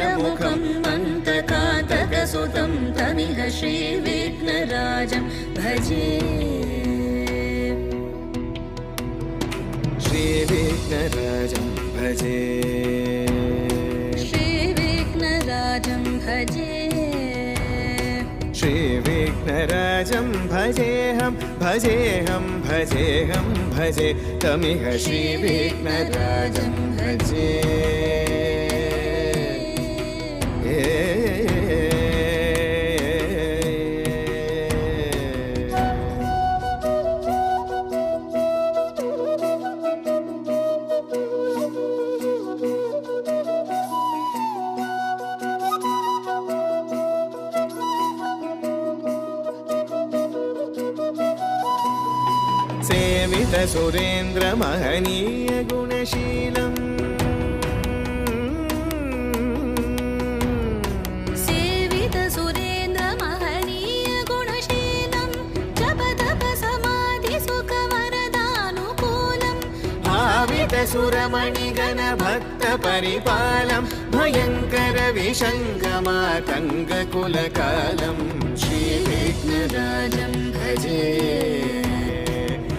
मकरमुखं मन्तकान्तकसुतं तमिह श्रीविघ्नराजं भजे श्रीविघ्नराजं भजे श्रीविघ्नराजं भजे श्रीविघ्नराजं भजेऽहं भजेऽहं भजेऽहं भजे तमिह श्रीविघ्नराजं भजे सेवित सुरेन्द्र महनीय गुणशीलम् सेवित सुरेन्द्र महनीय गुणशीलं जप तप समाधि सुख वरदानुकूलम् भावित सुरमणिगण भक्त परिपालं भयङ्कर विषङ्गमातङ्ग कुलकालं श्रीविघ्नराजं भजे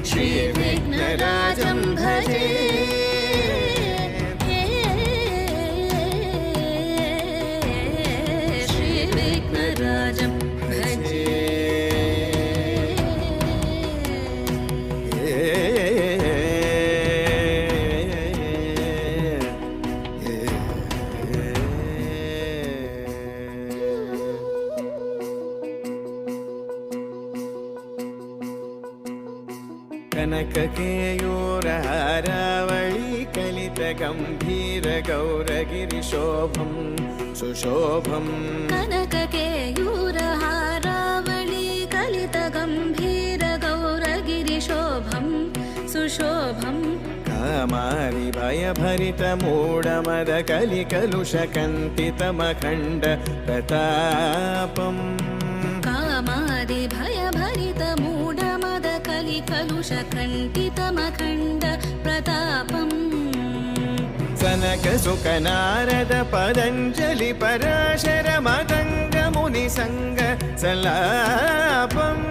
श्रीविघ्नराजं भजे श्रीविघ्नराजं भजे कनककेयूरहारावळी कलितगम्भीर गौरगिरिशोभं सुशोभम् कनककेयूरहारावळी कलितगम्भीर गौरगिरिशोभं सुशोभम् कामारि भयभरितमूढमद कलिकलुषकन्तितमखण्ड प्रतापम् कामादि भयभरितमूढमद कलिकलुषकण्टितमखण्ड प्रतापम् सनक सुख नारद पतञ्जलि पराशर मतङ्ग मुनिसङ्ग सलापम्